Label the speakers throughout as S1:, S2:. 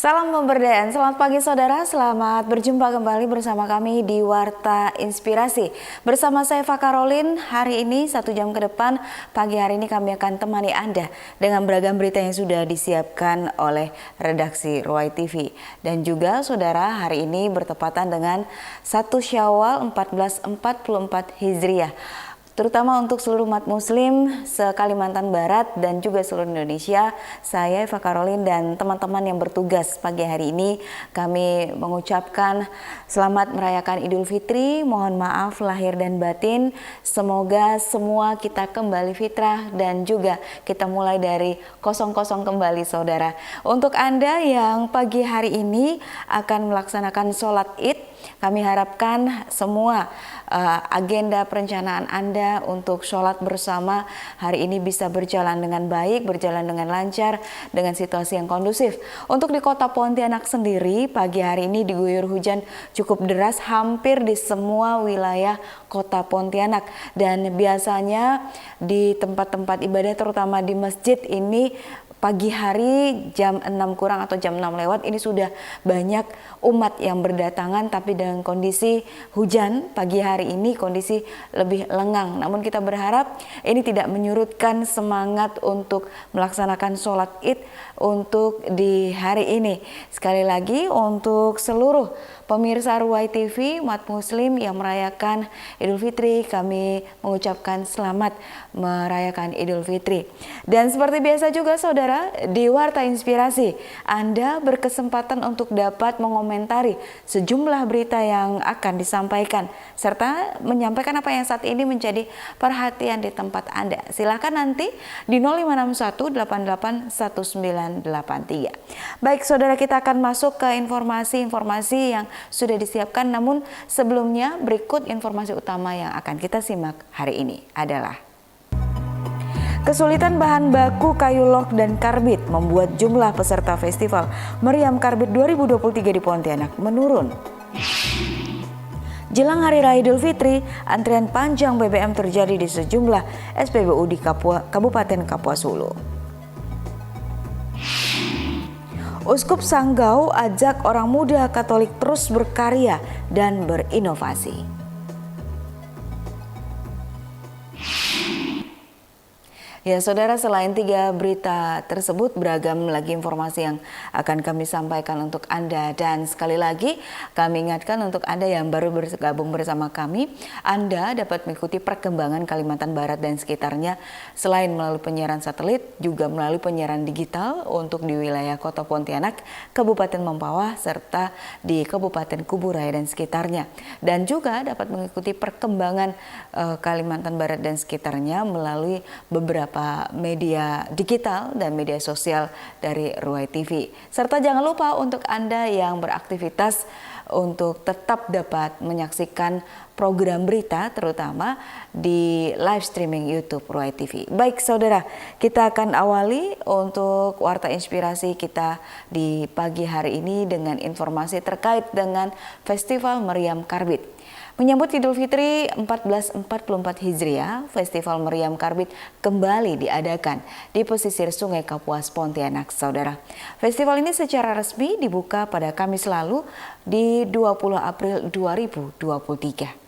S1: Salam pemberdayaan, selamat pagi saudara, selamat berjumpa kembali bersama kami di Warta Inspirasi. Bersama saya Eva Karolin, hari ini 1 jam ke depan, pagi hari ini kami akan temani Anda dengan beragam berita yang sudah disiapkan oleh redaksi Ruai TV. Dan juga saudara, hari ini bertepatan dengan 1 Syawal 1444 Hijriah. Terutama untuk seluruh umat muslim se-Kalimantan Barat dan juga seluruh Indonesia, saya Eva Karolin dan teman-teman yang bertugas pagi hari ini kami mengucapkan selamat merayakan Idul Fitri, mohon maaf lahir dan batin, semoga semua kita kembali fitrah dan juga kita mulai dari kosong-kosong kembali saudara. Untuk Anda yang pagi hari ini akan melaksanakan sholat Id, kami harapkan semua agenda perencanaan Anda untuk sholat bersama hari ini bisa berjalan dengan baik, berjalan dengan lancar, dengan situasi yang kondusif. Untuk di kota Pontianak sendiri, pagi hari ini diguyur hujan cukup deras hampir di semua wilayah kota Pontianak. Dan biasanya di tempat-tempat ibadah terutama di masjid ini pagi hari jam 6 kurang atau jam 6 lewat ini sudah banyak umat yang berdatangan, tapi dengan kondisi hujan pagi hari ini kondisi lebih lengang. Namun kita berharap ini tidak menyurutkan semangat untuk melaksanakan sholat Id untuk di hari ini. Sekali lagi untuk seluruh pemirsa Ruai TV, umat muslim yang merayakan Idul Fitri, kami mengucapkan selamat merayakan Idul Fitri. Dan seperti biasa juga saudara, di Warta Inspirasi Anda berkesempatan untuk dapat mengomentari sejumlah berita yang akan disampaikan serta menyampaikan apa yang saat ini menjadi perhatian di tempat Anda. Silakan nanti di 0561 88 1983. Baik saudara, kita akan masuk ke informasi-informasi yang sudah disiapkan, namun sebelumnya berikut informasi utama yang akan kita simak hari ini adalah kesulitan bahan baku kayu lok dan karbit membuat jumlah peserta festival Meriam Karbit 2023 di Pontianak menurun. Jelang Hari Raya Idul Fitri, antrian panjang BBM terjadi di sejumlah SPBU di Kabupaten Kapuas Hulu. Uskup Sanggau ajak orang muda Katolik terus berkarya dan berinovasi. Ya saudara, selain 3 berita tersebut, beragam lagi informasi yang akan kami sampaikan untuk Anda. Dan sekali lagi kami ingatkan untuk Anda yang baru bergabung bersama kami, Anda dapat mengikuti perkembangan Kalimantan Barat dan sekitarnya selain melalui penyiaran satelit, juga melalui penyiaran digital untuk di wilayah Kota Pontianak, Kabupaten Mempawah, serta di Kabupaten Kuburaya dan sekitarnya. Dan juga dapat mengikuti perkembangan Kalimantan Barat dan sekitarnya melalui beberapa media digital dan media sosial dari Ruai TV. Serta jangan lupa untuk Anda yang beraktivitas untuk tetap dapat menyaksikan program berita terutama di live streaming YouTube Ruai TV. Baik saudara, kita akan awali untuk Warta Inspirasi kita di pagi hari ini dengan informasi terkait dengan Festival Meriam Karbit. Menyambut Idul Fitri 1444 Hijriah, Festival Meriam Karbit kembali diadakan di pesisir Sungai Kapuas, Pontianak, saudara. Festival ini secara resmi dibuka pada Kamis lalu di 20 April 2023.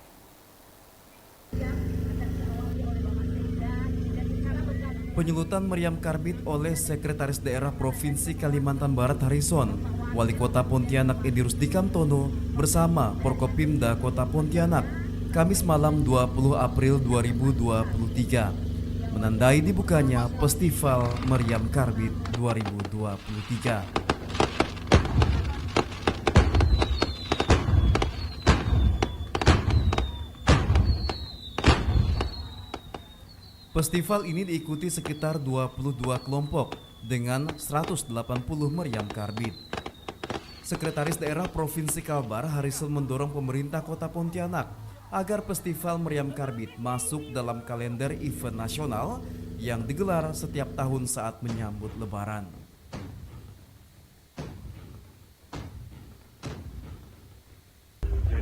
S2: Penyulutan Meriam Karbit oleh Sekretaris Daerah Provinsi Kalimantan Barat Harrison, Wali Kota Pontianak Edi Rusdikamtono bersama Forkopimda Kota Pontianak, Kamis malam 20 April 2023, menandai dibukanya Festival Meriam Karbit 2023. Festival ini diikuti sekitar 22 kelompok dengan 180 meriam karbit. Sekretaris Daerah Provinsi Kalbar Harrison mendorong pemerintah Kota Pontianak agar Festival Meriam Karbit masuk dalam kalender event nasional yang digelar setiap tahun saat menyambut Lebaran.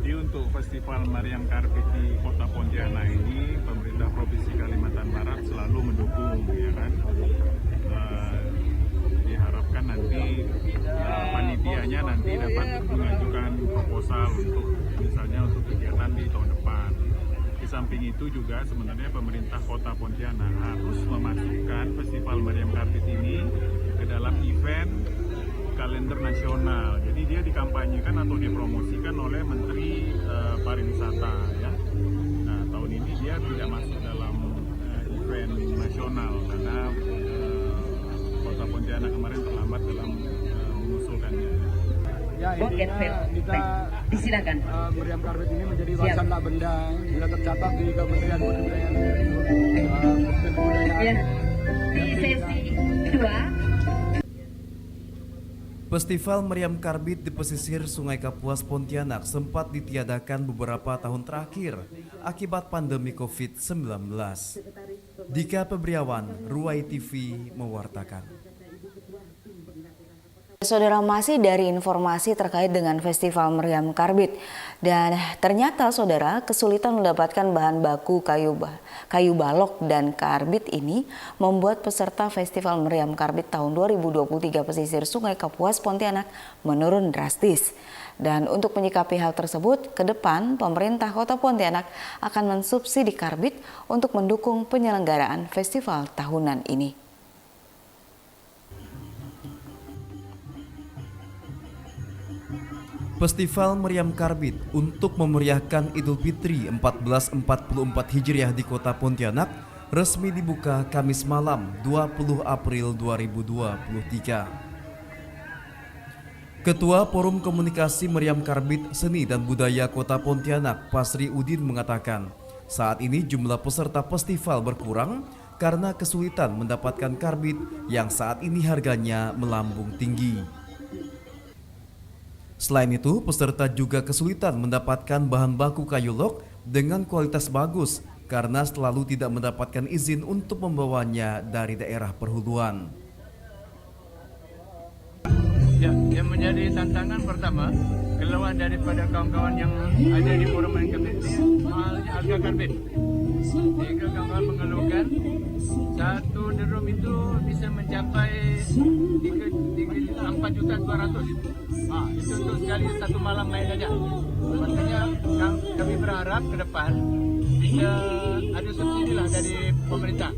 S3: Jadi untuk Festival Meriam Karbit di Kota Pontianak ini, pemerintah Provinsi Kalimantan Barat selalu mendukung, ya kan. Diharapkan diharapkan nanti panitianya nanti dapat mengajukan proposal untuk misalnya untuk kegiatan di tahun depan. Di samping itu juga sebenarnya pemerintah Kota Pontianak harus memasukkan Festival Meriam Karbit ini ke dalam event kalender nasional. Jadi dia dikampanyekan atau dipromosikan oleh Menteri Pariwisata ya. Nah, tahun ini dia tidak masuk dalam event nasional karena Kota Pontianak kemarin terlambat dalam mengusulkannya.
S4: Ya, intinya kita disilakan. Meriam Karbit ini menjadi warisan tak benda sudah tercatat di Kementerian Kebudayaan.
S5: Ya, di sesi kedua.
S2: Festival Meriam Karbit di pesisir Sungai Kapuas Pontianak sempat ditiadakan beberapa tahun terakhir akibat pandemi COVID-19. Dika Pebriawan, Ruai TV mewartakan.
S1: Saudara, masih dari informasi terkait dengan Festival Meriam Karbit, dan ternyata saudara kesulitan mendapatkan bahan baku kayu balok dan karbit ini membuat peserta Festival Meriam Karbit tahun 2023 pesisir Sungai Kapuas Pontianak menurun drastis. Dan untuk menyikapi hal tersebut, ke depan pemerintah Kota Pontianak akan mensubsidi karbit untuk mendukung penyelenggaraan festival tahunan ini.
S2: Festival Meriam Karbit untuk memeriahkan Idul Fitri 1444 Hijriah di Kota Pontianak resmi dibuka Kamis malam 20 April 2023. Ketua Forum Komunikasi Meriam Karbit Seni dan Budaya Kota Pontianak, Pasri Udin mengatakan, saat ini jumlah peserta festival berkurang karena kesulitan mendapatkan karbit yang saat ini harganya melambung tinggi. Selain itu, peserta juga kesulitan mendapatkan bahan baku kayu lok dengan kualitas bagus karena selalu tidak mendapatkan izin untuk membawanya dari daerah perhuluan.
S6: Ya, yang menjadi tantangan pertama, keluhan daripada kawan-kawan yang ada di forum karbit ini mahalnya harga karbit. Sehingga kawan-kawan mengeluhkan satu drum itu bisa mencapai 4.200.000. Itu untuk sekali satu malam main saja. Makanya kami berharap ke depan bisa ada subsidi lah dari pemerintah.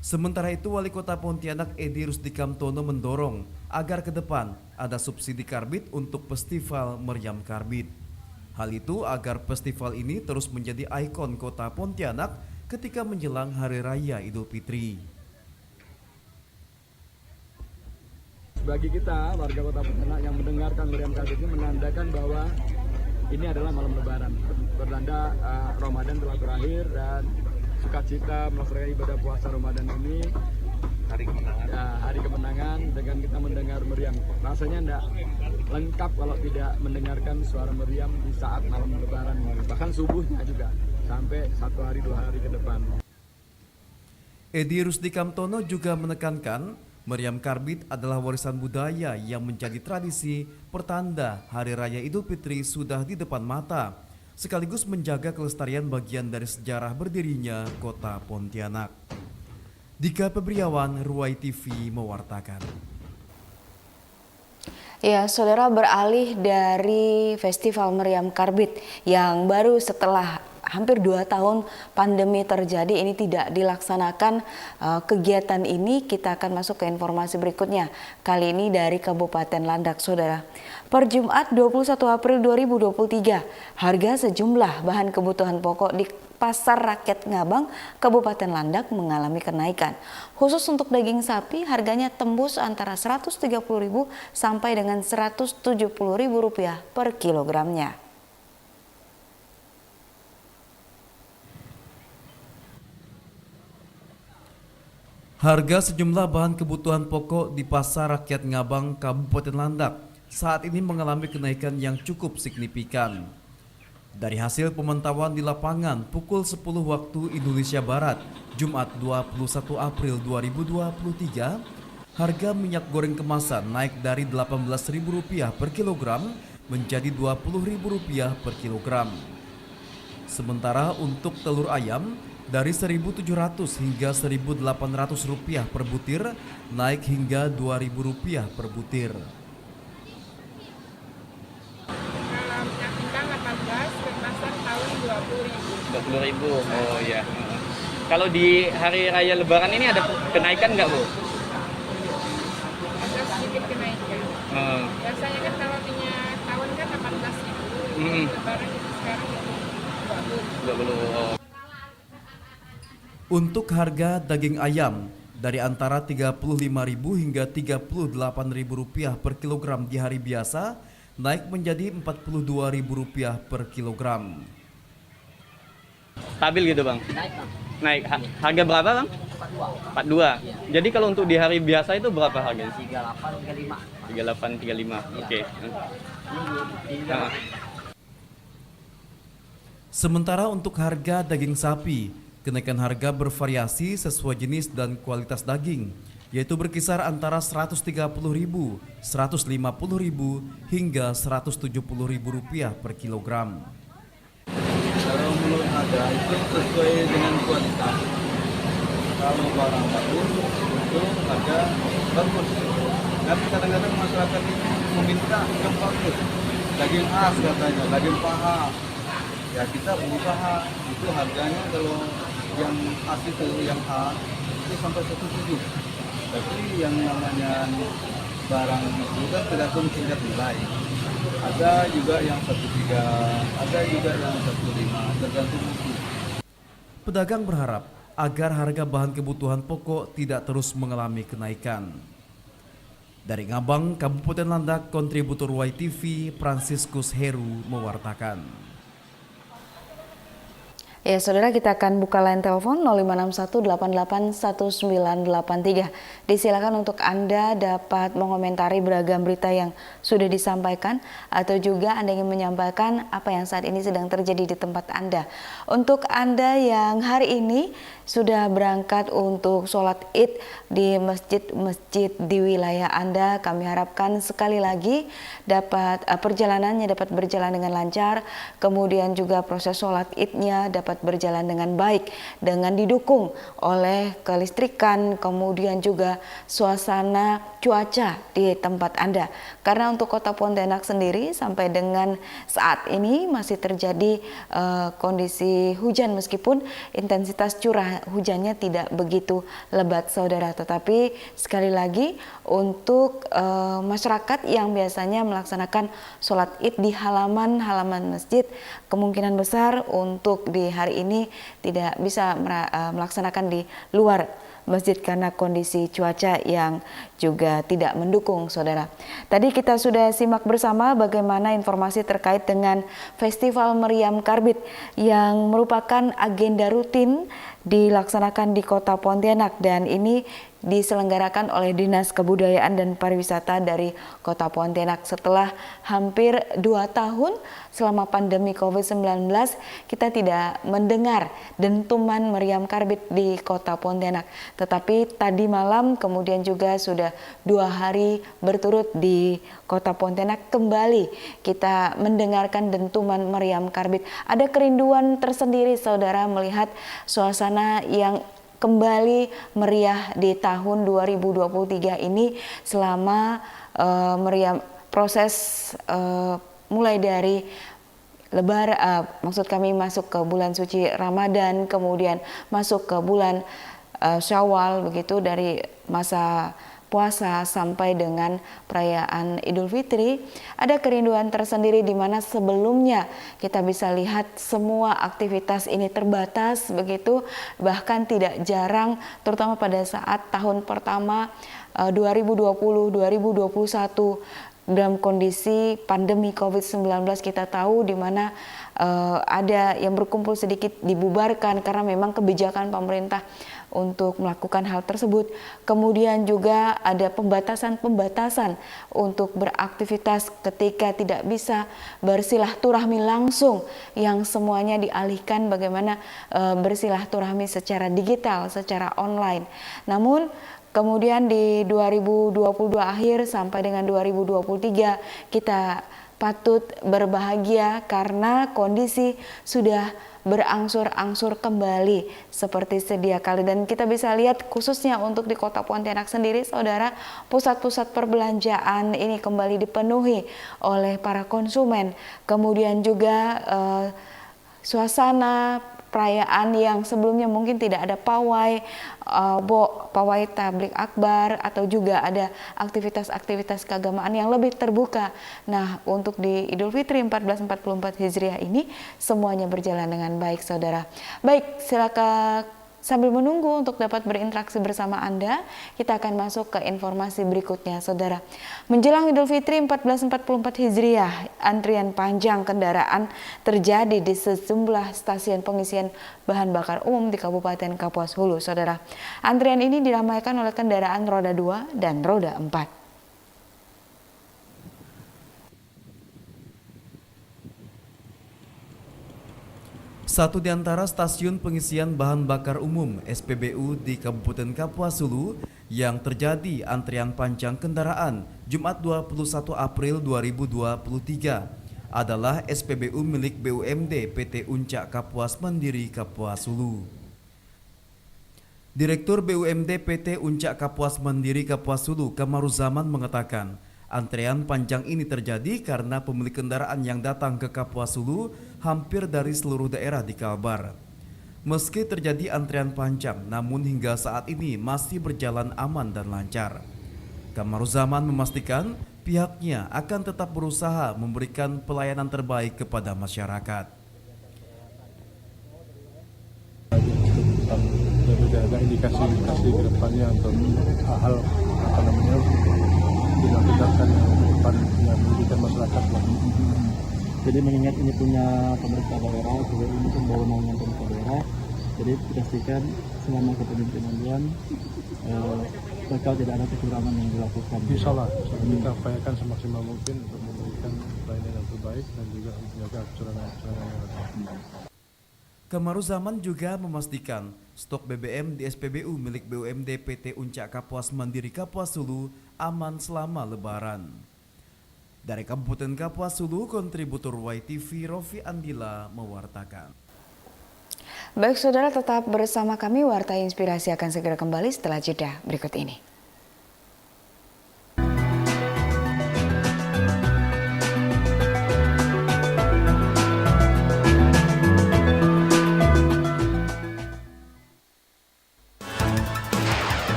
S2: Sementara itu, Wali Kota Pontianak Edi Rusdikamtono mendorong agar ke depan ada subsidi karbit untuk Festival Meriam Karbit. Hal itu agar festival ini terus menjadi ikon Kota Pontianak ketika menjelang Hari Raya Idul Fitri.
S4: Bagi kita warga Kota Pontianak yang mendengarkan Meriam Karbit ini menandakan bahwa ini adalah malam Lebaran, bertanda Ramadan telah berakhir dan sukacita melaksanakan ibadah puasa Ramadan ini hari kemenangan dengan kita mendengar meriam. Rasanya tidak lengkap kalau tidak mendengarkan suara meriam di saat malam Lebaran, bahkan subuhnya juga sampai 1 hari 2 hari ke depan.
S2: Edi Rusdikamtono juga menekankan meriam karbit adalah warisan budaya yang menjadi tradisi pertanda Hari Raya Idul Fitri sudah di depan mata, sekaligus menjaga kelestarian bagian dari sejarah berdirinya Kota Pontianak. Dika Pebriawan, Ruai TV mewartakan.
S1: Ya, saudara, beralih dari Festival Meriam Karbit yang baru setelah hampir 2 tahun pandemi terjadi ini tidak dilaksanakan kegiatan ini, kita akan masuk ke informasi berikutnya. Kali ini dari Kabupaten Landak, saudara. Per Jumat 21 April 2023, harga sejumlah bahan kebutuhan pokok di Pasar Rakyat Ngabang, Kabupaten Landak mengalami kenaikan. Khusus untuk daging sapi, harganya tembus antara Rp130.000 sampai dengan Rp170.000 per kilogramnya.
S2: Harga sejumlah bahan kebutuhan pokok di Pasar Rakyat Ngabang, Kabupaten Landak saat ini mengalami kenaikan yang cukup signifikan. Dari hasil pemantauan di lapangan pukul 10 waktu Indonesia Barat, Jumat 21 April 2023, harga minyak goreng kemasan naik dari Rp18.000 per kilogram menjadi Rp20.000 per kilogram. Sementara untuk telur ayam, dari Rp1.700 hingga Rp1.800 per butir, naik hingga Rp2.000 per butir.
S7: Kalau minyak kita 18, kemasan tahun 20.000.
S8: 20.000. Oh iya. Kalau di hari raya Lebaran ini ada kenaikan nggak, Bu?
S7: Ada sedikit kenaikan. Biasanya kan kalau minyak tahun kan 18.000. Lebaran itu sekarang 20.
S8: 20. Oh.
S2: Untuk harga daging ayam dari antara Rp35.000 hingga Rp38.000 per kilogram di hari biasa, naik menjadi Rp42.000 per kilogram.
S8: Stabil gitu, Bang? Naik. Harga berapa, Bang? 42. Jadi kalau untuk di hari biasa itu berapa harganya? 38.35. Oke.
S2: Sementara untuk harga daging sapi, kenaikan harga bervariasi sesuai jenis dan kualitas daging, yaitu berkisar antara Rp130.000, Rp150.000 hingga Rp170.000 per kilogram.
S9: Kalau menurut harga itu sesuai dengan kualitas. Kalau barang bagus itu harga bagus. Tapi kadang-kadang masyarakat ini meminta yang bagus. Daging as katanya, daging paha. Ya kita berusaha itu harganya kalau yang as itu yang A itu sampai 1,7. Tapi yang namanya barang itu kan tergantung tingkat nilai. Ada juga yang 1,3, ada juga yang 1,5, tergantung mutu.
S2: Pedagang berharap agar harga bahan kebutuhan pokok tidak terus mengalami kenaikan. Dari Ngabang, Kabupaten Landak, kontributor YTV Franciscus Heru mewartakan.
S1: Ya, saudara, kita akan buka line telepon 0561881983. Disilakan untuk Anda dapat mengomentari beragam berita yang sudah disampaikan atau juga Anda ingin menyampaikan apa yang saat ini sedang terjadi di tempat Anda. Untuk Anda yang hari ini sudah berangkat untuk sholat Id di masjid-masjid di wilayah Anda, kami harapkan sekali lagi dapat perjalanannya dapat berjalan dengan lancar, kemudian juga proses sholat Idnya dapat berjalan dengan baik dengan didukung oleh kelistrikan, kemudian juga suasana cuaca di tempat Anda. Karena untuk Kota Pontianak sendiri sampai dengan saat ini masih terjadi kondisi hujan meskipun intensitas curah hujannya tidak begitu lebat, saudara. Tetapi sekali lagi untuk masyarakat yang biasanya melaksanakan sholat Id di halaman masjid, kemungkinan besar untuk di hari ini tidak bisa melaksanakan di luar masjid karena kondisi cuaca yang juga tidak mendukung, saudara. Tadi kita sudah simak bersama bagaimana informasi terkait dengan Festival Meriam Karbit yang merupakan agenda rutin dilaksanakan di Kota Pontianak, dan ini diselenggarakan oleh Dinas Kebudayaan dan Pariwisata dari Kota Pontianak. Setelah hampir 2 tahun selama pandemi COVID-19, kita tidak mendengar dentuman meriam karbit di Kota Pontianak. Tetapi tadi malam kemudian juga sudah 2 hari berturut di Kota Pontianak kembali kita mendengarkan dentuman meriam karbit. Ada kerinduan tersendiri, saudara, melihat suasana yang kembali meriah di tahun 2023 ini selama meriam proses mulai dari maksud kami masuk ke bulan suci Ramadan, kemudian masuk ke bulan Syawal, begitu dari masa puasa sampai dengan perayaan Idul Fitri. Ada kerinduan tersendiri di mana sebelumnya kita bisa lihat semua aktivitas ini terbatas begitu, bahkan tidak jarang terutama pada saat tahun pertama 2020-2021 dalam kondisi pandemi COVID-19, kita tahu di mana ada yang berkumpul sedikit dibubarkan karena memang kebijakan pemerintah untuk melakukan hal tersebut. Kemudian juga ada pembatasan untuk beraktivitas ketika tidak bisa bersilaturahmi langsung, yang semuanya dialihkan bagaimana bersilaturahmi secara digital, secara online. Namun kemudian di 2022 akhir sampai dengan 2023 kita patut berbahagia karena kondisi sudah berangsur-angsur kembali seperti sedia kala. Dan kita bisa lihat khususnya untuk di Kota Pontianak sendiri, saudara, pusat-pusat perbelanjaan ini kembali dipenuhi oleh para konsumen. Kemudian juga suasana perayaan yang sebelumnya mungkin tidak ada pawai, pawai tablik akbar atau juga ada aktivitas-aktivitas keagamaan yang lebih terbuka. Nah, untuk di Idul Fitri 1444 Hijriah ini semuanya berjalan dengan baik, saudara. Baik, silakan sambil menunggu untuk dapat berinteraksi bersama Anda, kita akan masuk ke informasi berikutnya, saudara. Menjelang Idul Fitri 1444 Hijriah, antrian panjang kendaraan terjadi di sejumlah stasiun pengisian bahan bakar umum di Kabupaten Kapuas Hulu, saudara. Antrian ini diramaikan oleh kendaraan roda 2 dan roda 4.
S2: Satu di antara stasiun pengisian bahan bakar umum SPBU di Kabupaten Kapuas Hulu yang terjadi antrian panjang kendaraan Jumat 21 April 2023 adalah SPBU milik BUMD PT Uncak Kapuas Mandiri Kapuas Hulu. Direktur BUMD PT Uncak Kapuas Mandiri Kapuas Hulu, Kamaruzaman, mengatakan antrean panjang ini terjadi karena pemilik kendaraan yang datang ke Kapuas Hulu hampir dari seluruh daerah di Kalbar. Meski terjadi antrean panjang, namun hingga saat ini masih berjalan aman dan lancar. Kamaruzaman memastikan pihaknya akan tetap berusaha memberikan pelayanan terbaik kepada masyarakat.
S10: Ada indikasi-indikasi ke depannya untuk hal dilakukan ke depan yang merugikan masyarakat.
S11: Jadi mengingat ini punya pemerintah daerah, juga ini pun wewenangnya pemerintah daerah, jadi dipastikan selama kepemimpinan Tuan bakal tidak ada kecurangan yang dilakukan.
S10: Insya Allah kita upayakan semaksimal mungkin untuk memberikan pelayanan yang terbaik dan juga menjaga kecurangan-kecurangan yang ada.
S2: Kamaruzaman juga memastikan stok BBM di SPBU milik BUMD PT Uncak Kapuas Mandiri Kapuas Hulu aman selama Lebaran. Dari Kabupaten Kapuas Hulu, kontributor YTV Rofi Andila mewartakan.
S1: Baik, saudara, tetap bersama kami. Warta Inspirasi akan segera kembali setelah jeda berikut ini.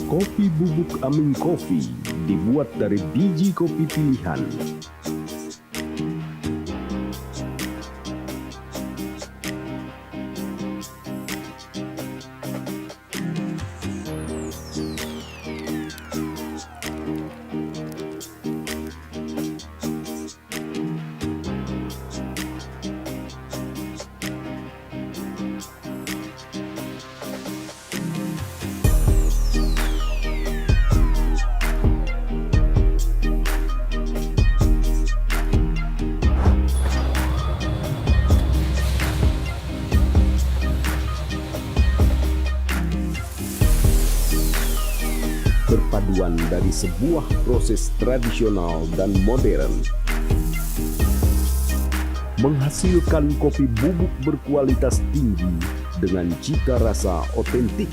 S12: Kopi bubuk Amin Coffee dibuat dari biji kopi pilihan. Perpaduan dari sebuah proses tradisional dan modern menghasilkan kopi bubuk berkualitas tinggi dengan cita rasa otentik.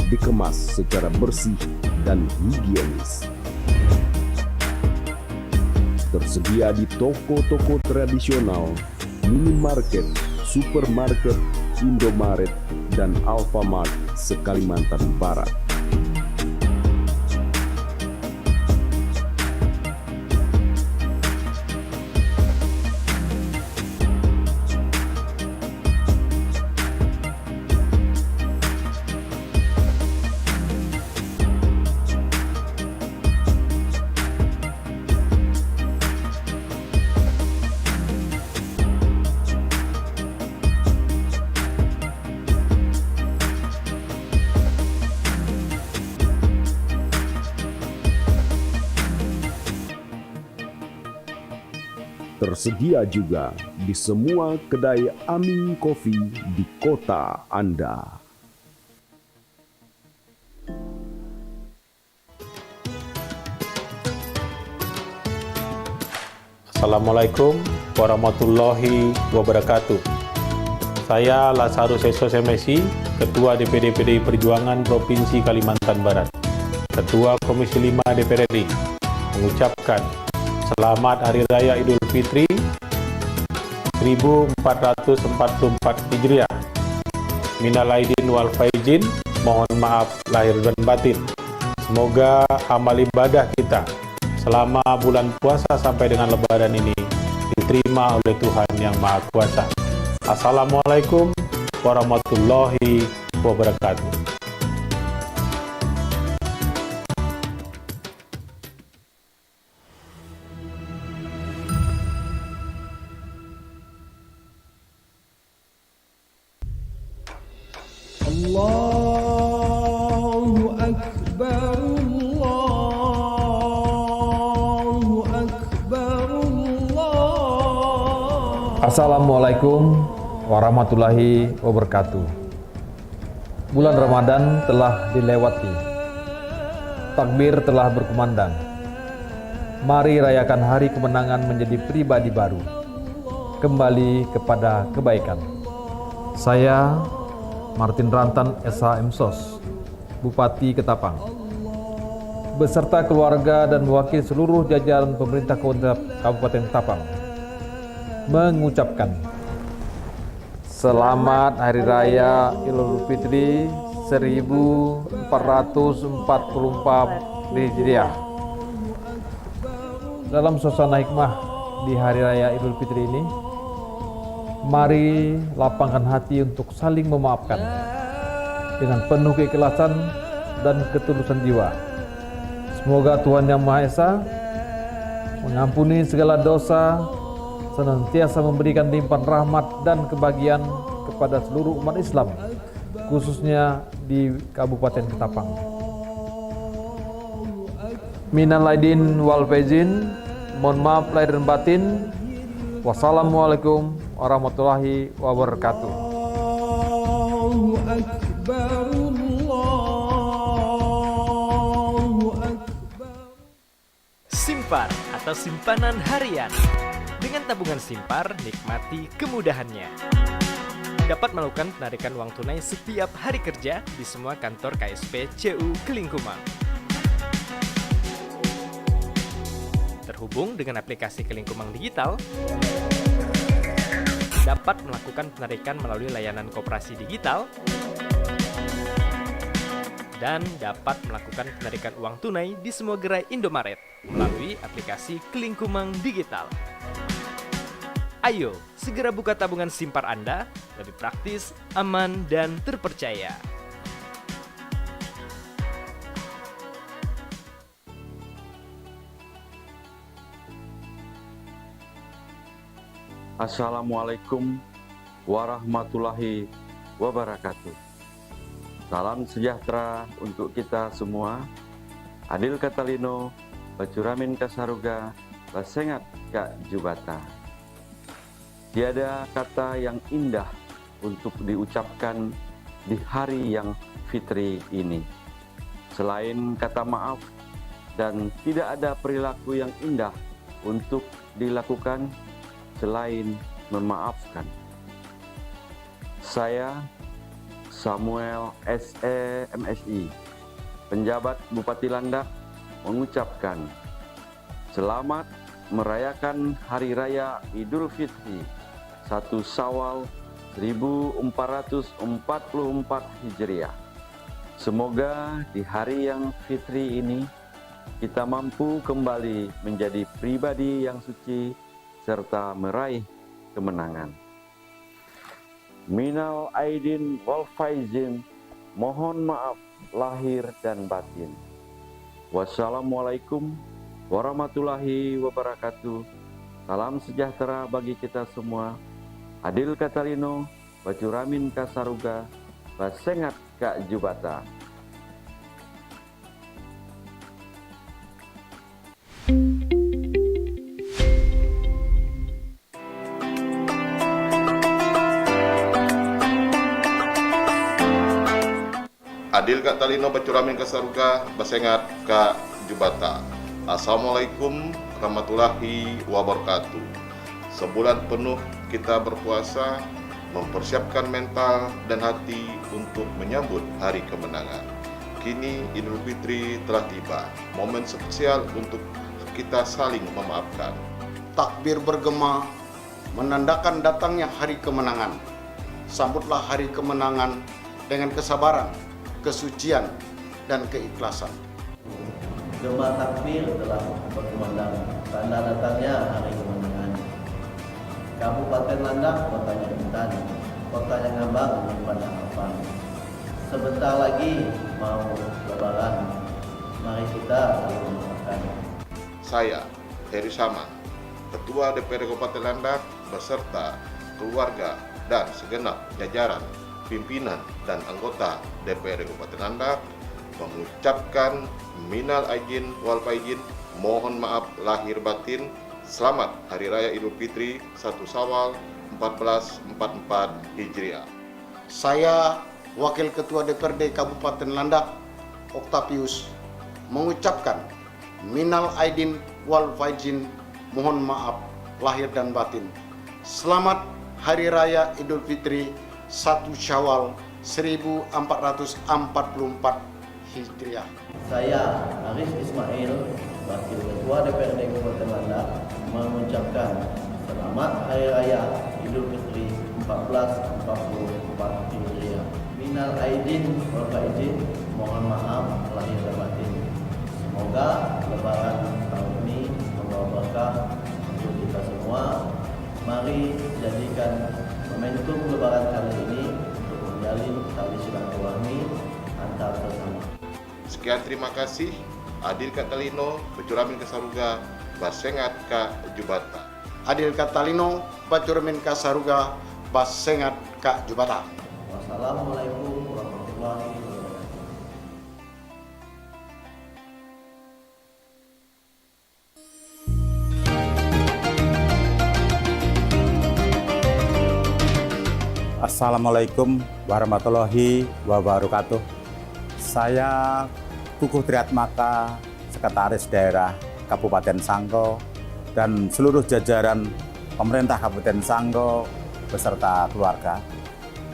S12: Dikemas secara bersih dan higienis. Tersedia di toko-toko tradisional, minimarket, supermarket, Indomaret, dan Alfamart se-Kalimantan Barat. tersedia juga di semua kedai Aming Coffee di kota Anda.
S10: Assalamualaikum warahmatullahi wabarakatuh. Saya Lazarus Esos MSI, Ketua DPD PDI Perjuangan Provinsi Kalimantan Barat, Ketua Komisi 5 DPR RI, mengucapkan Selamat Hari Raya Idul Fitri 1444 Hijriah. Minal aidin wal faizin, mohon maaf lahir dan batin. Semoga amal ibadah kita selama bulan puasa sampai dengan Lebaran ini diterima oleh Tuhan Yang Maha Kuasa. Assalamualaikum warahmatullahi wabarakatuh.
S13: Allahu Akbar, Allahu Akbar, Allah.
S14: Assalamualaikum warahmatullahi wabarakatuh. Bulan Ramadan telah dilewati. Takbir telah berkumandang. Mari rayakan hari kemenangan menjadi pribadi baru. Kembali kepada kebaikan. Saya Martin Rantan SH Emsos, Bupati Ketapang, beserta keluarga dan mewakili seluruh jajaran pemerintah Kabupaten Ketapang, mengucapkan Selamat Hari Raya Idul Fitri 1444 Hijriah. Dalam suasana hikmah di Hari Raya Idul Fitri ini, mari lapangkan hati untuk saling memaafkan dengan penuh keikhlasan dan ketulusan jiwa. Semoga Tuhan Yang Maha Esa mengampuni segala dosa, senantiasa memberikan limpahan rahmat dan kebahagiaan kepada seluruh umat Islam, khususnya di Kabupaten Ketapang. Minal aidin wal faizin, mohon maaf lahir dan batin. Wassalamualaikum warahmatullahi wabarakatuh.
S13: Allahu Akbar, Allahu Akbar.
S15: Simpar atau simpanan harian. Dengan tabungan Simpar, nikmati kemudahannya. Dapat melakukan penarikan uang tunai setiap hari kerja di semua kantor KSP CU Kelingkumang. Terhubung dengan aplikasi Kelingkumang Digital, dapat melakukan penarikan melalui layanan koperasi digital, dan dapat melakukan penarikan uang tunai di semua gerai Indomaret melalui aplikasi Kelingkumang Digital. Ayo, segera buka tabungan Simpar Anda, lebih praktis, aman, dan terpercaya.
S16: Assalamualaikum warahmatullahi wabarakatuh. Salam sejahtera untuk kita semua. Adil Katalino, Bacuramin Kasaruga, Basengat Kak Jubata. Tiada kata yang indah untuk diucapkan di hari yang fitri ini, selain kata maaf, dan tidak ada perilaku yang indah untuk dilakukan selain memaafkan. Saya Samuel SE MSI, penjabat Bupati Landak, mengucapkan selamat merayakan Hari Raya Idul Fitri 1 Syawal 1444 Hijriah. Semoga di hari yang fitri ini kita mampu kembali menjadi pribadi yang suci serta meraih kemenangan. Minal aidin wal faizin, mohon maaf lahir dan batin. Wassalamualaikum warahmatullahi wabarakatuh. Salam sejahtera bagi kita semua. Adil Katalino, Bacuramin Kasaruga, Basengat Kak Jubata.
S17: Adil Kak Talino Bacuramin Kasaruga Basengat Kak Jubata. Assalamualaikum warahmatullahi wabarakatuh. Sebulan penuh kita berpuasa, mempersiapkan mental dan hati untuk menyambut hari kemenangan. Kini Idul Fitri telah tiba, momen spesial untuk kita saling memaafkan.
S18: Takbir bergema menandakan datangnya hari kemenangan. Sambutlah hari kemenangan dengan kesabaran, kesucian, dan keikhlasan.
S19: Gema takbir telah berkumandang tanda datangnya hari kemenangan. Kabupaten Landak, kotanya Intan, kotanya Ngambang, menyimpan harapan. Sebentar lagi mau Lebaran, mari kita saling memaafkan.
S17: Saya, Heri Saman, Ketua DPRD Kabupaten Landak, beserta keluarga dan segenap jajaran pimpinan dan anggota DPRD Kabupaten Landak mengucapkan minal aidin wal faizin, mohon maaf lahir batin. Selamat Hari Raya Idul Fitri 1 Syawal 1444 Hijriah.
S18: Saya, Wakil Ketua DPRD Kabupaten Landak, Octavius, mengucapkan minal aidin wal faizin, mohon maaf lahir dan batin. Selamat Hari Raya Idul Fitri 1 Syawal 1444 Hijriah.
S19: Saya, Aris Ismail, Wakil Ketua DPRD Kabupaten Landak, mengucapkan selamat Hari Raya Idul Fitri 1444 Hijriah. Minal aidin wal faizin, mohon maaf lahir dan batin. Semoga Lebaran tahun ini membawa berkah untuk kita semua. Mari jadikan momentum Lebaran kali ini untuk menjalin tali silaturahmi antar sesama.
S17: Sekian, terima kasih. Adil Kak Talino Bacuramin Kasaruga Basengat Kak Jubata.
S18: Adil Kak Talino Bacuramin Kasaruga Basengat Kak Jubata.
S19: Wassalamualaikum warahmatullahi wabarakatuh.
S20: Assalamualaikum warahmatullahi wabarakatuh. Saya Kukuh Triatmaka, Sekretaris Daerah Kabupaten Sangko, dan seluruh jajaran pemerintah Kabupaten Sangko beserta keluarga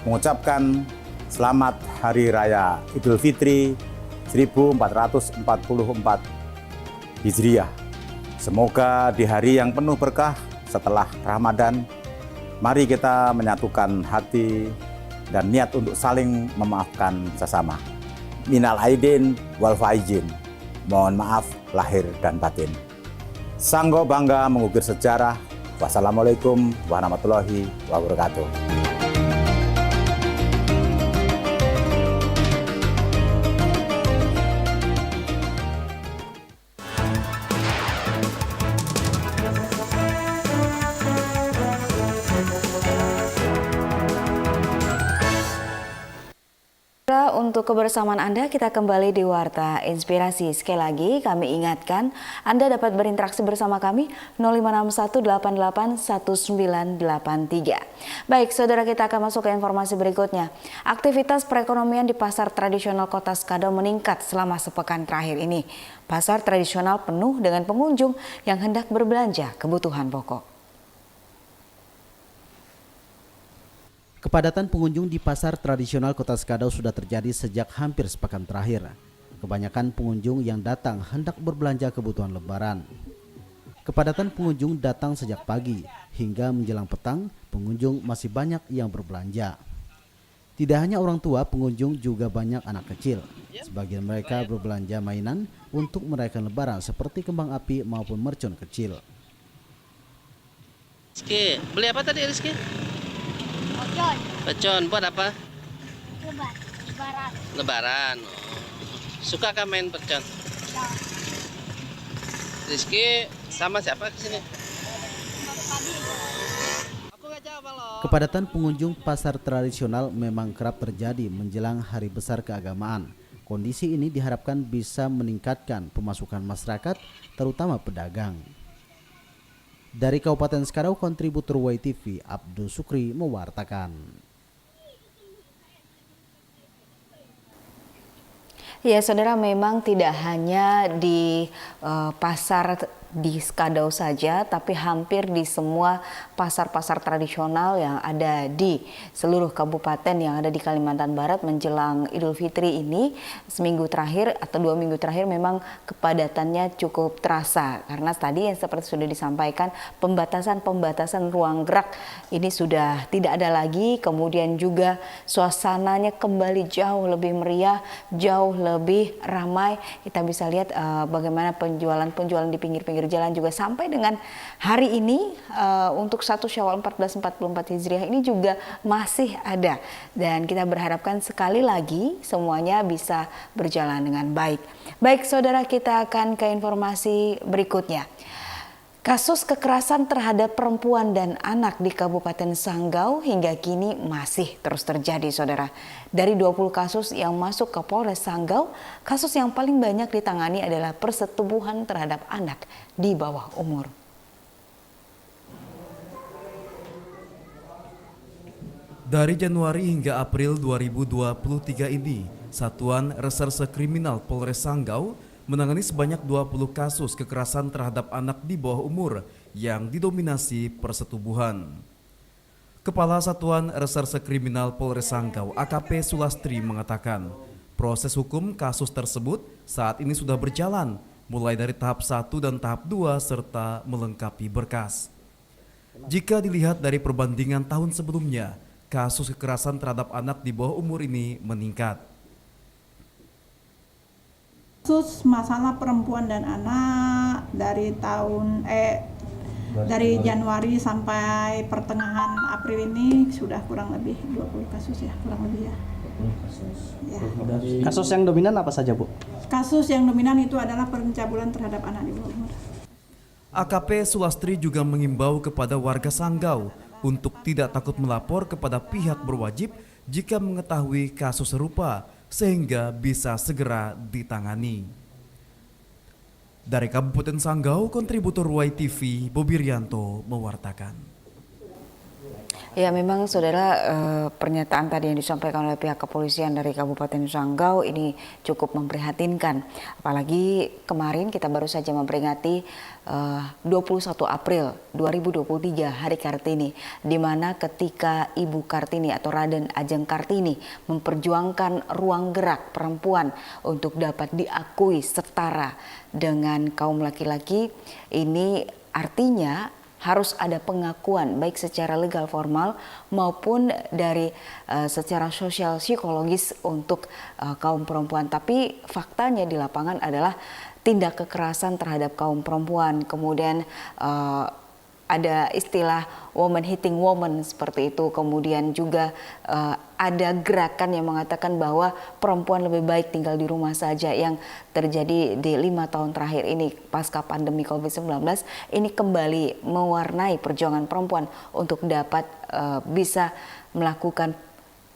S20: mengucapkan selamat Hari Raya Idul Fitri 1444 Hijriah. Semoga di hari yang penuh berkah setelah Ramadan, mari kita menyatukan hati dan niat untuk saling memaafkan sesama. Minal aidin wal faizin, mohon maaf lahir dan batin. Sangko bangga mengukir sejarah. Wassalamualaikum warahmatullahi wabarakatuh.
S1: Untuk kebersamaan Anda, kita kembali di Warta Inspirasi. Sekali lagi kami ingatkan, Anda dapat berinteraksi bersama kami 0561881983. Baik, saudara, kita akan masuk ke informasi berikutnya. Aktivitas perekonomian di pasar tradisional Kota Skadau meningkat selama sepekan terakhir ini. Pasar tradisional penuh dengan pengunjung yang hendak berbelanja kebutuhan pokok.
S21: Kepadatan pengunjung di pasar tradisional Kota Skadau sudah terjadi sejak hampir sepekan terakhir. Kebanyakan pengunjung yang datang hendak berbelanja kebutuhan Lebaran. Kepadatan pengunjung datang sejak pagi hingga menjelang petang, pengunjung masih banyak yang berbelanja. Tidak hanya orang tua, pengunjung juga banyak anak kecil. Sebagian mereka berbelanja mainan untuk merayakan Lebaran seperti kembang api maupun mercon kecil.
S22: Rizky, beli apa tadi Rizky?
S23: Pecon.
S22: Pecon, buat apa?
S23: Lebaran.
S22: Lebaran. Oh. Suka kah main pecon?
S23: Ya.
S22: Rizky sama siapa ke sini?
S21: Kepadatan pengunjung pasar tradisional memang kerap terjadi menjelang hari besar keagamaan. Kondisi ini diharapkan bisa meningkatkan pemasukan masyarakat, terutama pedagang. Dari Kabupaten Skadau, kontributor YTV Abdul Sukri mewartakan.
S1: Ya, saudara, memang tidak hanya di pasar di Skadau saja, tapi hampir di semua pasar-pasar tradisional yang ada di seluruh kabupaten yang ada di Kalimantan Barat menjelang Idul Fitri ini, seminggu terakhir atau 2 minggu terakhir memang kepadatannya cukup terasa. Karena tadi yang seperti sudah disampaikan, pembatasan ruang gerak ini sudah tidak ada lagi, kemudian juga suasananya kembali jauh lebih meriah, jauh lebih ramai. Kita bisa lihat bagaimana penjualan di pinggir jalan juga sampai dengan hari ini untuk 1 Syawal 1444 Hijriah ini juga masih ada, dan kita berharapkan sekali lagi semuanya bisa berjalan dengan baik. Baik saudara, kita akan ke informasi berikutnya. Kasus kekerasan terhadap perempuan dan anak di Kabupaten Sanggau hingga kini masih terus terjadi, saudara. Dari 20 kasus yang masuk ke Polres Sanggau, kasus yang paling banyak ditangani adalah persetubuhan terhadap anak di bawah umur.
S2: Dari Januari hingga April 2023 ini, Satuan Reserse Kriminal Polres Sanggau menangani sebanyak 20 kasus kekerasan terhadap anak di bawah umur yang didominasi persetubuhan. Kepala Satuan Reserse Kriminal Polres Sanggau, AKP Sulastri, mengatakan proses hukum kasus tersebut saat ini sudah berjalan, mulai dari tahap 1 dan tahap 2 serta melengkapi berkas. Jika dilihat dari perbandingan tahun sebelumnya, kasus kekerasan terhadap anak di bawah umur ini meningkat.
S3: Kasus masalah perempuan dan anak dari Januari sampai pertengahan April ini sudah kurang lebih 20 kasus ya, kurang lebih ya. Ya.
S5: Kasus yang dominan apa saja, Bu?
S3: Kasus yang dominan itu adalah pencabulan terhadap anak di bawah umur.
S2: AKP Sulastri juga mengimbau kepada warga Sanggau untuk tidak takut melapor kepada pihak berwajib jika mengetahui kasus serupa, sehingga bisa segera ditangani. Dari Kabupaten Sanggau, kontributor YTV Bobi Rianto mewartakan.
S1: Ya, memang saudara, pernyataan tadi yang disampaikan oleh pihak kepolisian dari Kabupaten Sanggau ini cukup memprihatinkan. Apalagi kemarin kita baru saja memperingati 21 April 2023 Hari Kartini, di mana ketika Ibu Kartini atau Raden Ajeng Kartini memperjuangkan ruang gerak perempuan untuk dapat diakui setara dengan kaum laki-laki, ini artinya harus ada pengakuan baik secara legal formal maupun dari secara sosial psikologis untuk kaum perempuan. Tapi faktanya di lapangan adalah tindak kekerasan terhadap kaum perempuan. Kemudian ada istilah woman hitting woman seperti itu. Kemudian juga ada gerakan yang mengatakan bahwa perempuan lebih baik tinggal di rumah saja, yang terjadi di 5 tahun terakhir ini pasca pandemi COVID-19 ini kembali mewarnai perjuangan perempuan untuk dapat bisa melakukan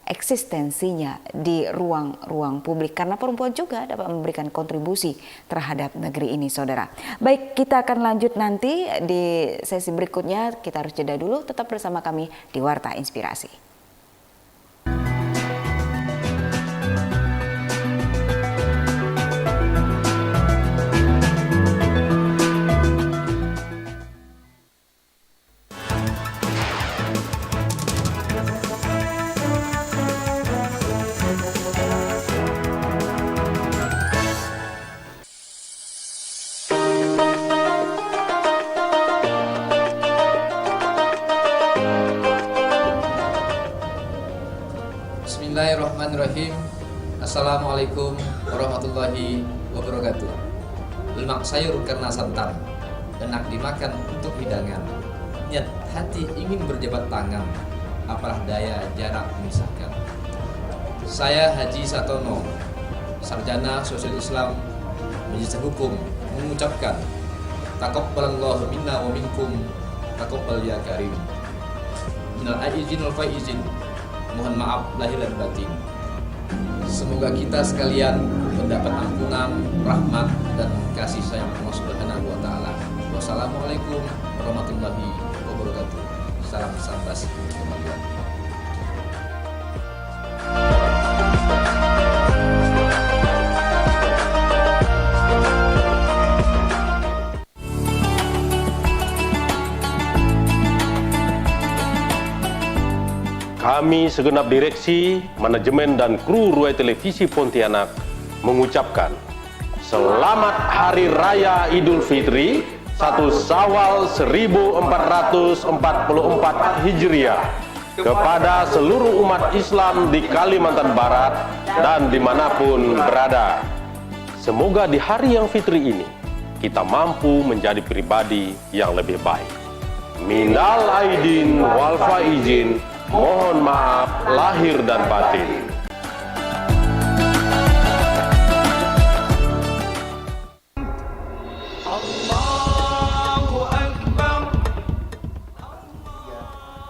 S1: eksistensinya di ruang publik, karena perempuan juga dapat memberikan kontribusi terhadap negeri ini, saudara. Baik, kita akan lanjut nanti di sesi berikutnya. Kita harus jeda dulu, tetap bersama kami di Warta Inspirasi.
S6: Bismillahirrahmanirrahim. Assalamualaikum warahmatullahi wabarakatuh. Lemak sayur karena santan, enak dimakan untuk hidangan. Niat hati ingin berjabat tangan, apalah daya jarak memisahkan. Saya Haji Satono, sarjana sosial Islam, Majelis Hukum, mengucapkan taqabbalallahu minna wa minkum, taqabbal ya karim. Minal aizin wal faizin, mohon maaf lahir dan batin. Semoga kita sekalian mendapat ampunan, rahmat, dan kasih sayang Allah Subhanahu wa Ta'ala. Wassalamualaikum warahmatullahi wabarakatuh. Salam sambas kebahagiaan.
S10: kami segenap direksi, manajemen dan kru Ruai Televisi Pontianak mengucapkan Selamat Hari Raya Idul Fitri 1 Syawal 1444 Hijriah kepada seluruh umat Islam di Kalimantan Barat dan dimanapun berada. Semoga di hari yang fitri ini kita mampu menjadi pribadi yang lebih baik. Minal aidin wal faizin, mohon maaf lahir dan batin.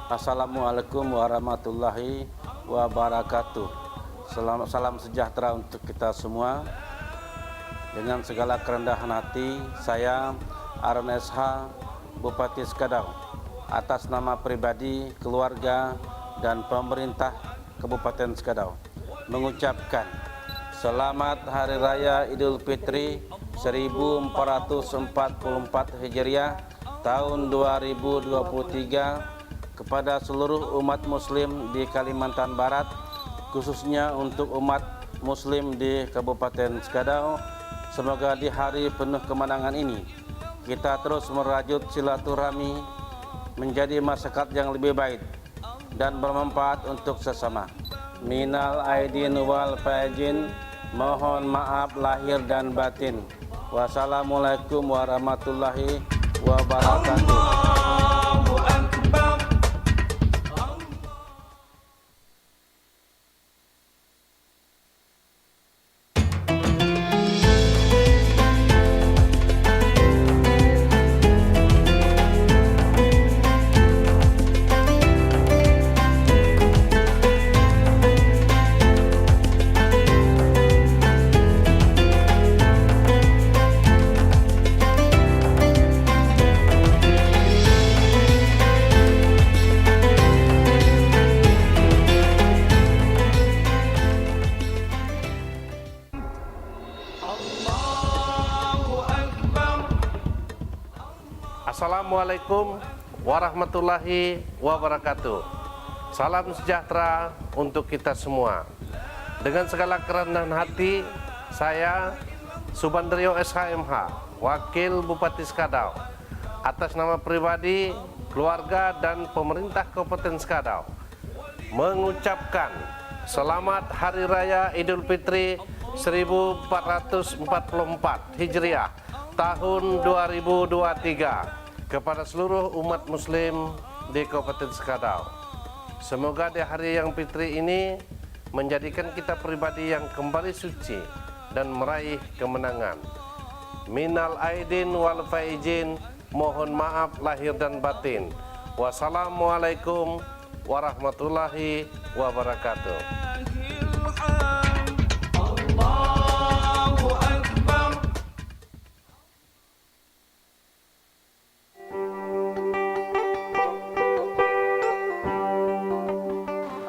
S4: Assalamualaikum warahmatullahi wabarakatuh. Salam sejahtera untuk kita semua. Dengan segala kerendahan hati, saya Aron SH, Bupati Skadau, atas nama pribadi, keluarga, dan pemerintah Kabupaten Skadau, mengucapkan Selamat Hari Raya Idul Fitri 1444 Hijriah tahun 2023 kepada seluruh umat muslim di Kalimantan Barat, khususnya untuk umat muslim di Kabupaten Skadau. Semoga di hari penuh kemenangan ini kita terus merajut silaturahmi menjadi masyarakat yang lebih baik dan bermanfaat untuk sesama. Minal aidin wal faizin, mohon maaf lahir dan batin. Wassalamualaikum warahmatullahi wabarakatuh. Assalamualaikum warahmatullahi wabarakatuh. Salam sejahtera untuk kita semua. Dengan segala kerendahan hati, saya Subandrio SHMH, Wakil Bupati Skadau, atas nama pribadi, keluarga, dan pemerintah Kabupaten Skadau, mengucapkan Selamat Hari Raya Idul Fitri 1444 Hijriah tahun 2023 kepada seluruh umat muslim di Kabupaten Skadau. Semoga di hari yang fitri ini menjadikan kita pribadi yang kembali suci dan meraih kemenangan. Minal aidin wal faizin, mohon maaf lahir dan batin. Wassalamualaikum warahmatullahi wabarakatuh.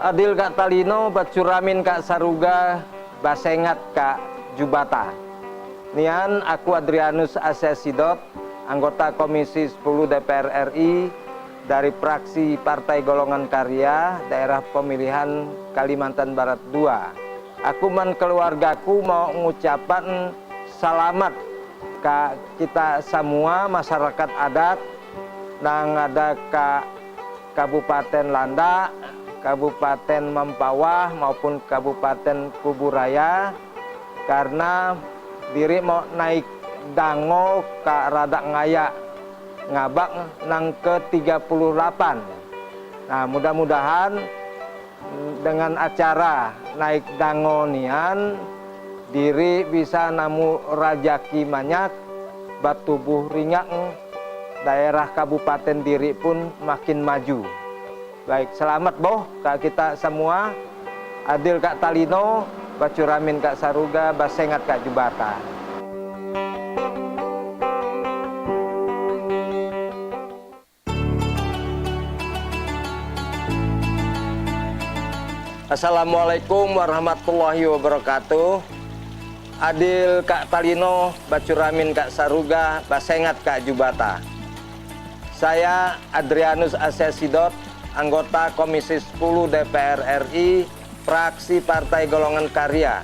S7: Adil Kak Talino, Bacuramin Kak Saruga, Basengat Kak Jubata. Nian, aku Adrianus Asesidot, anggota Komisi 10 DPR RI dari fraksi Partai Golongan Karya, Daerah Pemilihan Kalimantan Barat 2. Aku dan keluargaku mau mengucapkan selamat ke kita semua masyarakat adat yang ada ke Kabupaten Landak, Kabupaten Mempawah maupun Kabupaten Kuburaya, karena diri mau naik dango ke Radak Ngaya ngabak nang ke-38. Nah, mudah-mudahan dengan acara naik dango nian diri bisa namu rajaki banyak, batubuh ringan, daerah Kabupaten diri pun makin maju. Baik, selamat boh Kak kita semua. Adil Kak Talino, Bacuramin Kak Saruga, Basengat Kak Jubata. Assalamualaikum warahmatullahi wabarakatuh. Adil Kak Talino, Bacuramin Kak Saruga, Basengat Kak Jubata. Saya Adrianus Asesidot, anggota Komisi 10 DPR RI, fraksi Partai Golongan Karya,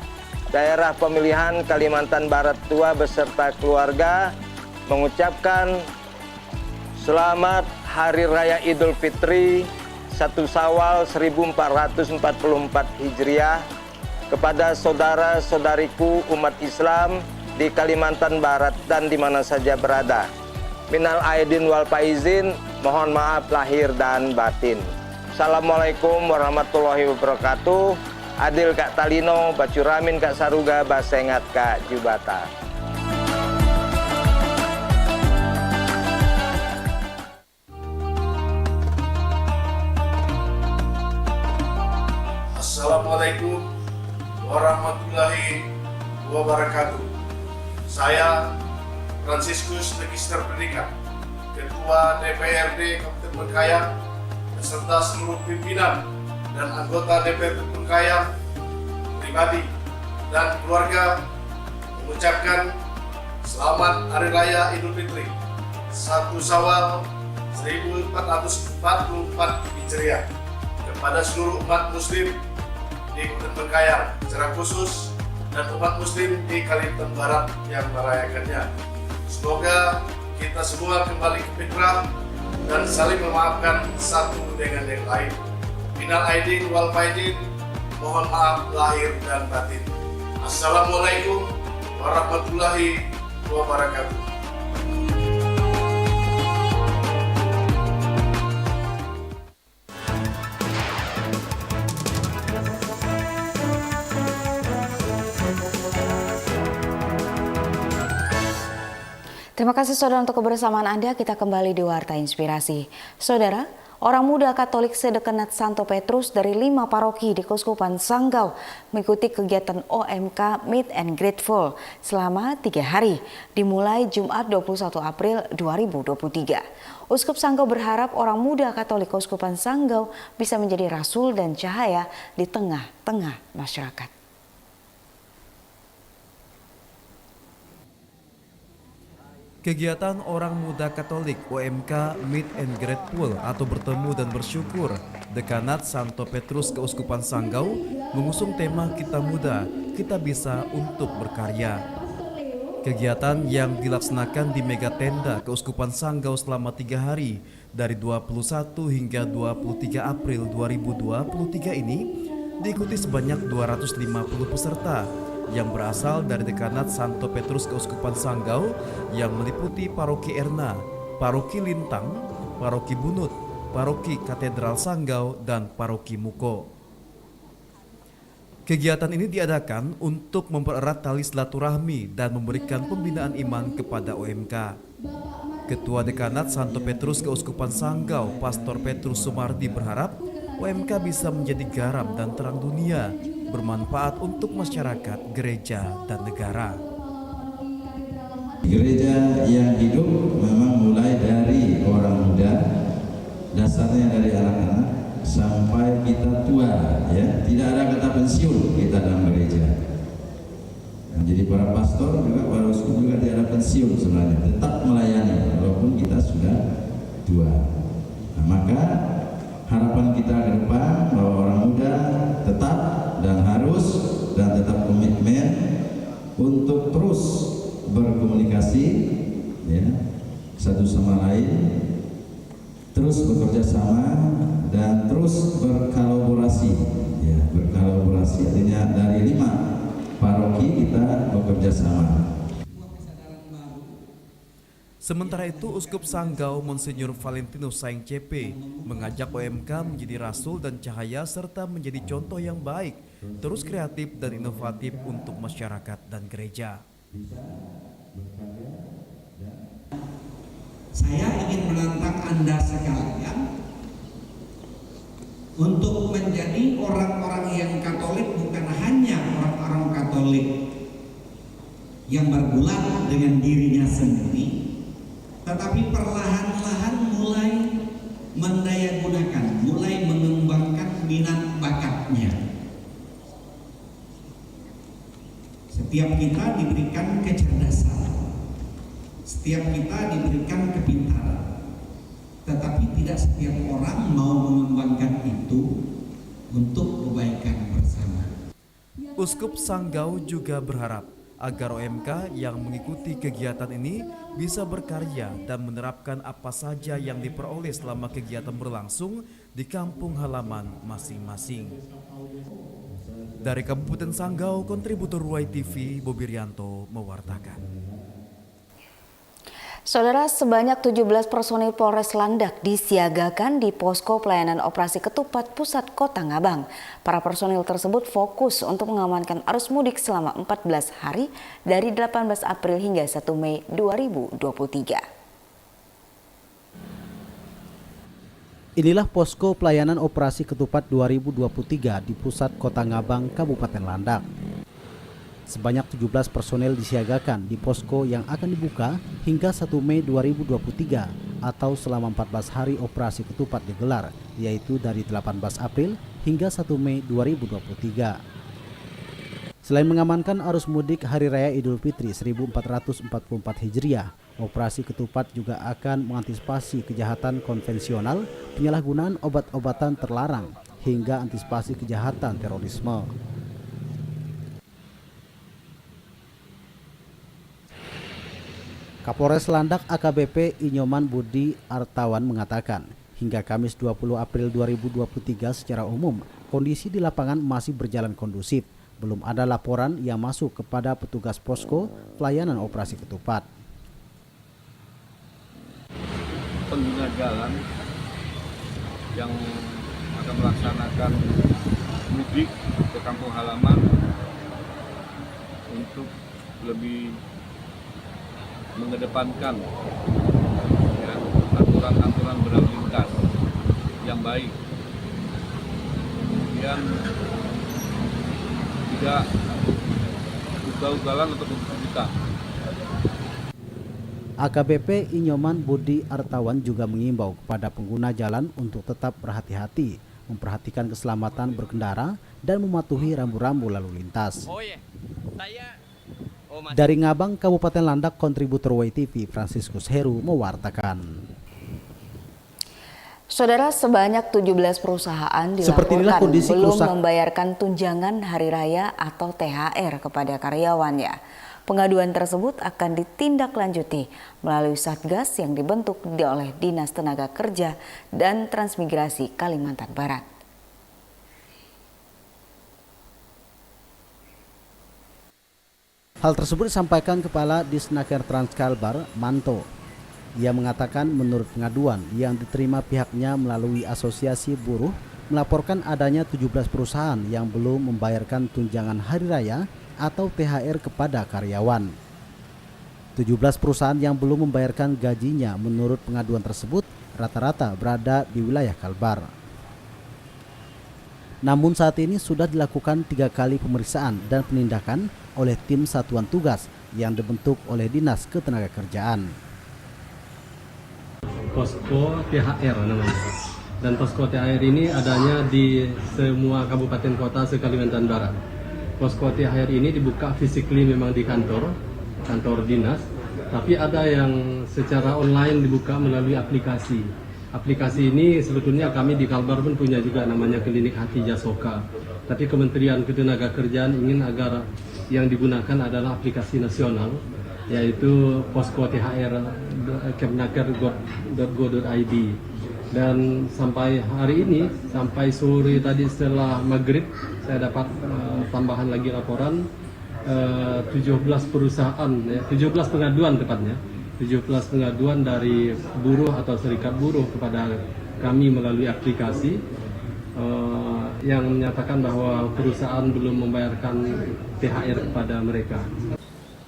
S7: daerah pemilihan Kalimantan Barat II beserta keluarga mengucapkan selamat Hari Raya Idul Fitri 1 Syawal 1444 Hijriah kepada saudara-saudariku umat Islam di Kalimantan Barat dan di mana saja berada. Minal aidin wal faizin, mohon maaf lahir dan batin. Assalamualaikum warahmatullahi wabarakatuh. Adil Kak Talino, Bacuramin Kak Saruga, Basengat Kak Jubata.
S8: Assalamualaikum warahmatullahi wabarakatuh. Saya Fransiskus Magister Pendidikan, Ketua DPRD Kabupaten Bengkayang, beserta seluruh pimpinan dan anggota DPRD Bengkayang, pribadi dan keluarga mengucapkan selamat Hari Raya Idul Fitri 1 Syawal 1444 Hijriah kepada seluruh umat Muslim di Kabupaten Bengkayang secara khusus dan umat Muslim di Kalimantan Barat yang merayakannya. Semoga kita semua kembali ke fitrah dan saling memaafkan satu dengan yang lain. Minal aidin wal faizin, mohon maaf lahir dan batin. Assalamualaikum warahmatullahi wabarakatuh.
S1: Terima kasih saudara untuk kebersamaan Anda. Kita kembali di Warta Inspirasi. Saudara, orang muda Katolik Sedekenat Santo Petrus dari 5 paroki di Keuskupan Sanggau mengikuti kegiatan OMK Meet and Grateful selama 3 hari, dimulai Jumat 21 April 2023. Uskup Sanggau berharap orang muda Katolik Keuskupan Sanggau bisa menjadi rasul dan cahaya di tengah-tengah masyarakat.
S2: Kegiatan Orang Muda Katolik OMK Meet and Grateful atau bertemu dan bersyukur Dekanat Santo Petrus Keuskupan Sanggau mengusung tema Kita Muda, Kita Bisa untuk Berkarya. Kegiatan yang dilaksanakan di Mega Tenda Keuskupan Sanggau selama 3 hari dari 21 hingga 23 April 2023 ini diikuti sebanyak 250 peserta yang berasal dari Dekanat Santo Petrus Keuskupan Sanggau yang meliputi Paroki Erna, Paroki Lintang, Paroki Bunut, Paroki Katedral Sanggau, dan Paroki Muko. Kegiatan ini diadakan untuk mempererat tali silaturahmi dan memberikan pembinaan iman kepada OMK. Ketua Dekanat Santo Petrus Keuskupan Sanggau, Pastor Petrus Sumardi berharap OMK bisa menjadi garam dan terang dunia, bermanfaat untuk masyarakat, gereja, dan negara.
S9: Gereja yang hidup memang mulai dari orang muda, dasarnya dari anak-anak sampai kita tua, ya. Tidak ada kata pensiun kita dalam gereja. Nah, jadi para pastor juga, para uskup juga tidak ada pensiun sebenarnya, tetap melayani walaupun kita sudah tua. Nah, maka harapan kita ke depan bahwa orang muda tetap dan harus dan tetap komitmen untuk terus berkomunikasi, ya, satu sama lain, terus bekerja sama dan terus berkolaborasi, ya, berkolaborasi artinya dari 5 paroki kita bekerja sama.
S2: Sementara itu, Uskup Sanggau Monsinyur Valentinus Saeng CP mengajak OMK menjadi rasul dan cahaya serta menjadi contoh yang baik, terus kreatif dan inovatif untuk masyarakat dan gereja.
S11: Saya ingin menantang Anda sekalian untuk menjadi orang-orang yang Katolik, bukan hanya orang-orang Katolik yang bergulat dengan dirinya sendiri, tetapi perlahan-lahan mulai mendayagunakan, mulai mengembangkan minat bakatnya. Setiap kita diberikan kecerdasan, setiap kita diberikan kepintaran. Tetapi tidak setiap orang mau mengembangkan itu untuk kebaikan bersama.
S2: Uskup Sanggau juga berharap agar OMK yang mengikuti kegiatan ini bisa berkarya dan menerapkan apa saja yang diperoleh selama kegiatan berlangsung di kampung halaman masing-masing. Dari Kabupaten Sanggau, kontributor Ruai TV Bobi Rianto mewartakan.
S1: Saudara, sebanyak 17 personil Polres Landak disiagakan di posko pelayanan operasi ketupat pusat Kota Ngabang. Para personil tersebut fokus untuk mengamankan arus mudik selama 14 hari dari 18 April hingga 1 Mei 2023.
S21: Inilah posko pelayanan operasi ketupat 2023 di pusat Kota Ngabang, Kabupaten Landak. Sebanyak 17 personel disiagakan di posko yang akan dibuka hingga 1 Mei 2023 atau selama 14 hari operasi ketupat digelar, yaitu dari 18 April hingga 1 Mei 2023. Selain mengamankan arus mudik Hari Raya Idul Fitri 1444 Hijriah, operasi ketupat juga akan mengantisipasi kejahatan konvensional, penyalahgunaan obat-obatan terlarang, hingga antisipasi kejahatan terorisme. Kapolres Landak AKBP Inyoman Budi Artawan mengatakan, hingga Kamis 20 April 2023 secara umum, kondisi di lapangan masih berjalan kondusif. Belum ada laporan yang masuk kepada petugas posko pelayanan operasi ketupat.
S12: Pengguna jalan yang akan melaksanakan mudik ke kampung halaman untuk lebih mengedepankan aturan-aturan berlalu lintas yang baik, kemudian tidak ugal-ugalan untuk kita.
S21: AKBP Inyoman Budi Artawan juga mengimbau kepada pengguna jalan untuk tetap berhati-hati, memperhatikan keselamatan berkendara dan mematuhi rambu-rambu lalu lintas. Dari Ngabang, Kabupaten Landak, kontributor WTV Franciscus Heru mewartakan.
S1: Saudara, sebanyak 17 perusahaan dilaporkan belum membayarkan tunjangan hari raya atau THR kepada karyawannya. Pengaduan tersebut akan ditindaklanjuti melalui Satgas yang dibentuk oleh Dinas Tenaga Kerja dan Transmigrasi Kalimantan Barat.
S21: Hal tersebut disampaikan Kepala Disnaker Transkalbar, Manto. Ia mengatakan menurut pengaduan yang diterima pihaknya melalui Asosiasi Buruh, melaporkan adanya 17 perusahaan yang belum membayarkan tunjangan hari raya atau THR kepada karyawan. 17 perusahaan yang belum membayarkan gajinya menurut pengaduan tersebut rata-rata berada di wilayah Kalbar. Namun saat ini sudah dilakukan 3 kali pemeriksaan dan penindakan oleh tim satuan tugas yang dibentuk oleh Dinas Ketenagakerjaan.
S13: Posko THR namanya. Dan posko THR ini adanya di semua kabupaten kota se-Kalimantan Barat. Posko THR ini dibuka physically memang di kantor dinas, tapi ada yang secara online dibuka melalui aplikasi. Aplikasi ini sebetulnya kami di Kalbar pun punya juga, namanya Klinik Hati Jasoka. Tapi Kementerian Ketenagakerjaan ingin agar yang digunakan adalah aplikasi nasional, yaitu Posko THR kemnaker.go.id. Dan sampai hari ini, sampai sore tadi setelah maghrib, saya dapat tambahan lagi laporan 17 perusahaan, 17 pengaduan tepatnya. 17 pengaduan dari buruh atau serikat buruh kepada kami melalui aplikasi yang menyatakan bahwa perusahaan belum membayarkan THR kepada mereka.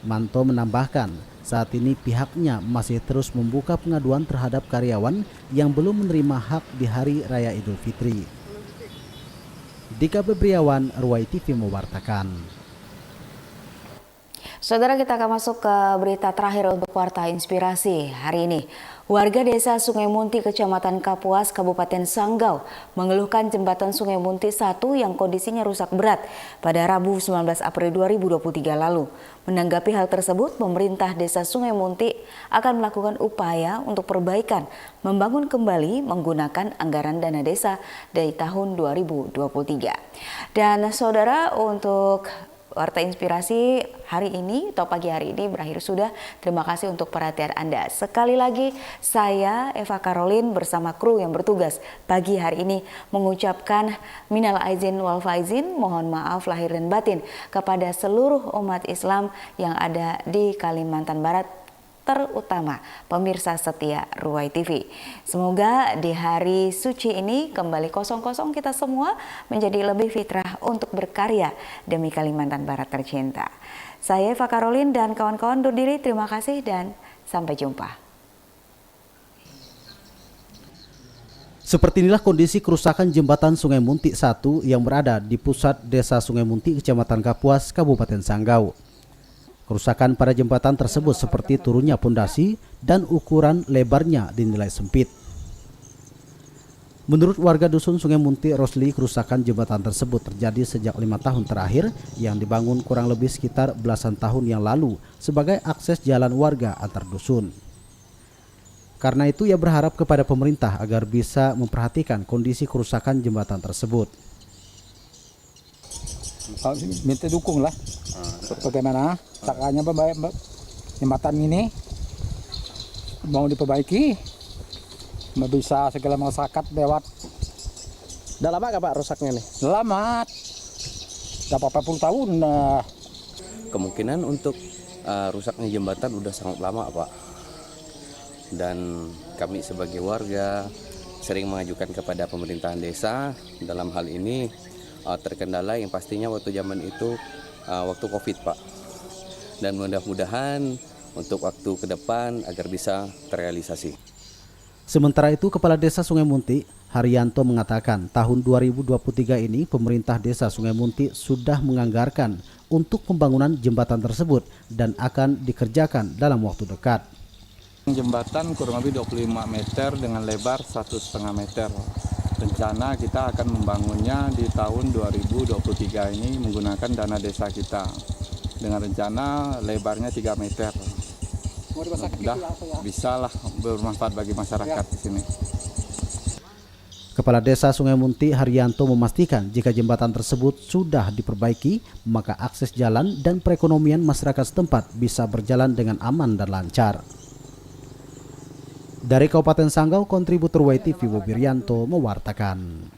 S21: Manto menambahkan, saat ini pihaknya masih terus membuka pengaduan terhadap karyawan yang belum menerima hak di Hari Raya Idul Fitri. Dika Bebriawan, Ruai TV mewartakan.
S1: Saudara, kita akan masuk ke berita terakhir untuk Warta Inspirasi hari ini. Warga desa Sungai Munti, Kecamatan Kapuas, Kabupaten Sanggau mengeluhkan jembatan Sungai Munti 1 yang kondisinya rusak berat pada Rabu 19 April 2023 lalu. Menanggapi hal tersebut, pemerintah desa Sungai Munti akan melakukan upaya untuk perbaikan, membangun kembali menggunakan anggaran dana desa dari tahun 2023. Dan saudara, untuk Warta Inspirasi hari ini atau pagi hari ini berakhir sudah. Terima kasih untuk perhatian Anda. Sekali lagi saya Eva Karolin bersama kru yang bertugas pagi hari ini mengucapkan minal aizin wal faizin, mohon maaf lahir dan batin kepada seluruh umat Islam yang ada di Kalimantan Barat, terutama pemirsa setia Ruwai TV. Semoga di hari suci ini kembali kosong-kosong kita semua menjadi lebih fitrah untuk berkarya demi Kalimantan Barat tercinta. Saya Eva Karolin dan kawan-kawan undur diri. Terima kasih dan sampai jumpa.
S21: Seperti inilah kondisi kerusakan jembatan Sungai Munti 1 yang berada di pusat desa Sungai Munti, Kecamatan Kapuas, Kabupaten Sanggau. Kerusakan pada jembatan tersebut seperti turunnya pondasi dan ukuran lebarnya dinilai sempit. Menurut warga dusun Sungai Munti, Rosli, kerusakan jembatan tersebut terjadi sejak 5 tahun terakhir yang dibangun kurang lebih sekitar belasan tahun yang lalu sebagai akses jalan warga antar dusun. Karena itu ia berharap kepada pemerintah agar bisa memperhatikan kondisi kerusakan jembatan tersebut.
S14: Minta dukung lah. Bagaimana caranya jembatan ini mau diperbaiki, bisa segala masyarakat lewat.
S5: Udah lama gak Pak rusaknya nih?
S14: Lama, udah berapa puluh tahun.
S15: Kemungkinan untuk rusaknya jembatan udah sangat lama Pak. Dan kami sebagai warga sering mengajukan kepada pemerintahan desa dalam hal ini terkendala yang pastinya waktu zaman itu waktu Covid Pak. Dan mudah-mudahan untuk waktu ke depan agar bisa terrealisasi.
S21: Sementara itu, Kepala Desa Sungai Munti, Haryanto, mengatakan tahun 2023 ini pemerintah desa Sungai Munti sudah menganggarkan untuk pembangunan jembatan tersebut dan akan dikerjakan dalam waktu dekat.
S14: Jembatan kurang lebih 25 meter dengan lebar 1,5 meter. Rencana kita akan membangunnya di tahun 2023 ini menggunakan dana desa kita. Dengan rencana lebarnya 3 meter. Sudah bisa lah bermanfaat bagi masyarakat di sini.
S21: Kepala Desa Sungai Munti, Haryanto, memastikan jika jembatan tersebut sudah diperbaiki, maka akses jalan dan perekonomian masyarakat setempat bisa berjalan dengan aman dan lancar. Dari Kabupaten Sanggau, kontributor YTV Bobi Rianto mewartakan.